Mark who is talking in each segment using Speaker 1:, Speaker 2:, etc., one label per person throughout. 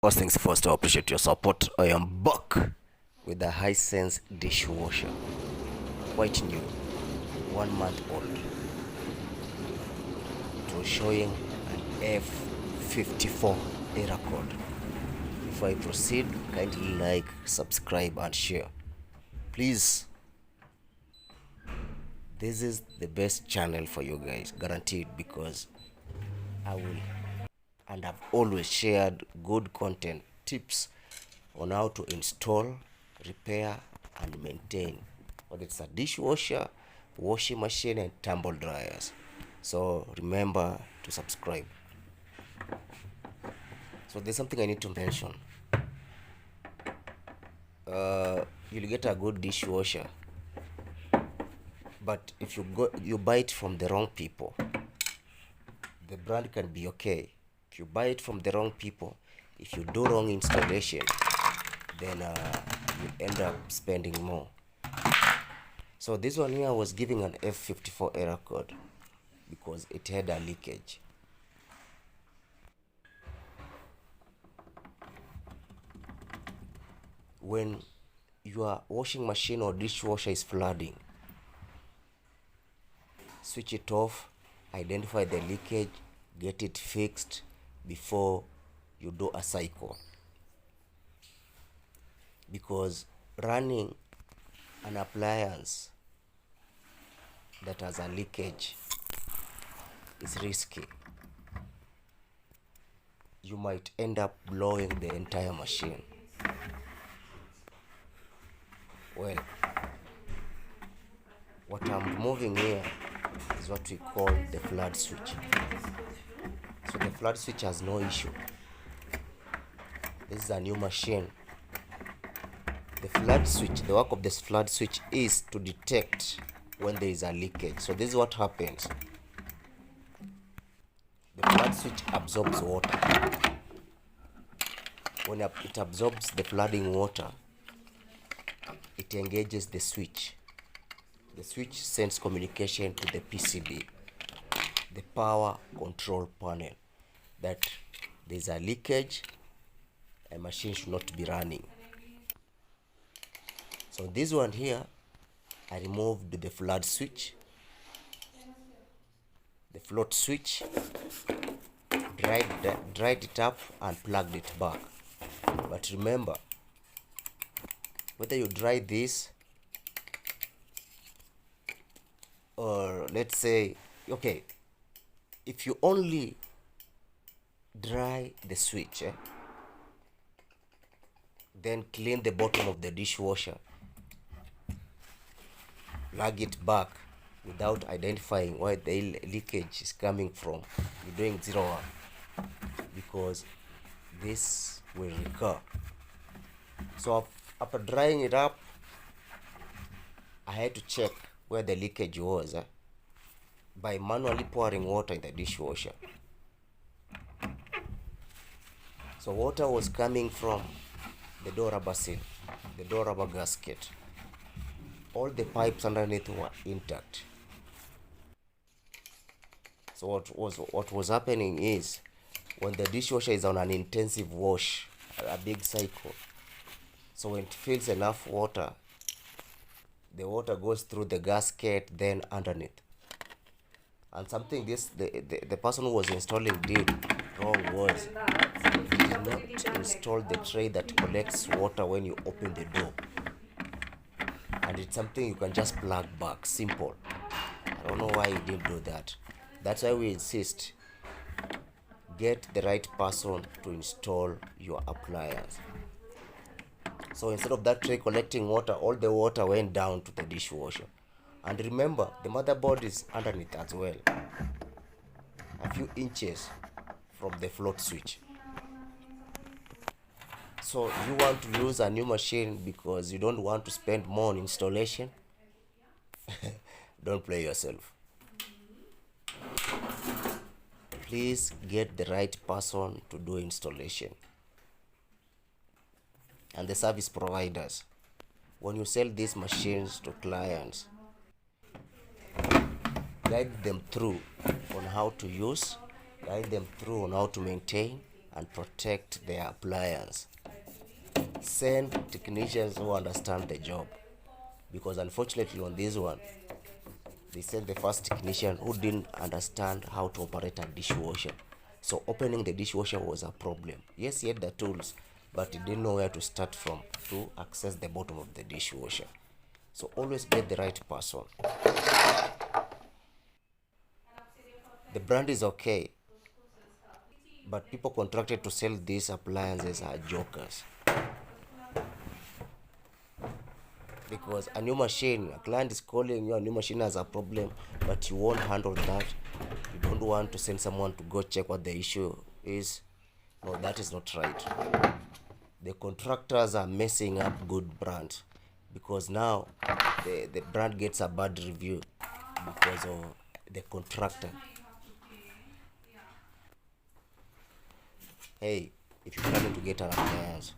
Speaker 1: First things first, I appreciate your support. I am back with the Hisense dishwasher, quite new, 1 month old. It was showing an F54 error code. Before I proceed, kindly like, subscribe, and share. Please, this is the best channel for you guys, guaranteed, because I will and I've always shared good content tips on how to install, repair, and maintain whether it's a dishwasher, washing machine, and tumble dryers. So remember to subscribe. So there's something I need to mention. You'll get a good dishwasher, but if you buy it from the wrong people, the brand can be okay. If you buy it from the wrong people, if you do wrong installation, then you end up spending more. So this one here was giving an F54 error code because it had a leakage. When your washing machine or dishwasher is flooding, switch it off, identify the leakage, get it fixed before you do a cycle. Because running an appliance that has a leakage is risky. You might end up blowing the entire machine. Well, what I'm removing here is what we call the flood switch. So the flood switch has no issue. This is a new machine. The flood switch, the work of this flood switch is to detect when there is a leakage. So this is what happens. The flood switch absorbs water. When it absorbs the flooding water, it engages the switch. The switch sends communication to the PCB, the power control panel, that there is a leakage and machine should not be running. So this one here, I removed the flood switch, the float switch, dried it up and plugged it back. But remember, whether you dry this or let's say, okay, if you only dry the switch, then clean the bottom of the dishwasher, plug it back without identifying where the leakage is coming from, you're doing zero work, because this will recur. So after drying it up, I had to check where the leakage was by manually pouring water in the dishwasher. So water was coming from the door rubber seal, the door rubber gasket. All the pipes underneath were intact. So what was happening is, when the dishwasher is on an intensive wash, a big cycle, so when it fills enough water, the water goes through the gasket, then underneath. And something the person who was installing did wrong was, he did not install the tray that collects water when you open the door. And it's something you can just plug back, simple. I don't know why he didn't do that. That's why we insist, get the right person to install your appliance. So instead of that tray collecting water, all the water went down to the dishwasher. And remember, the motherboard is underneath as well, a few inches from the float switch. So you want to use a new machine because you don't want to spend more on installation? Don't play yourself. Please get the right person to do installation. And the service providers, when you sell these machines to clients, guide them through on how to use, guide them through on how to maintain, and protect their appliance. Send technicians who understand the job, because unfortunately on this one they sent the first technician who didn't understand how to operate a dishwasher. So opening the dishwasher was a problem. Yes, he had the tools, but he didn't know where to start from to access the bottom of the dishwasher. So always get the right person. The brand is okay, but people contracted to sell these appliances are jokers. Because a new machine, a client is calling you, a new machine has a problem, but you won't handle that. You don't want to send someone to go check what the issue is. No, that is not right. The contractors are messing up good brands, because now the brand gets a bad review because of the contractor. Hey, if you're planning to get an appliance,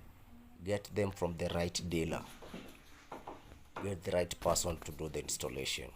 Speaker 1: get them from the right dealer. Get the right person to do the installation.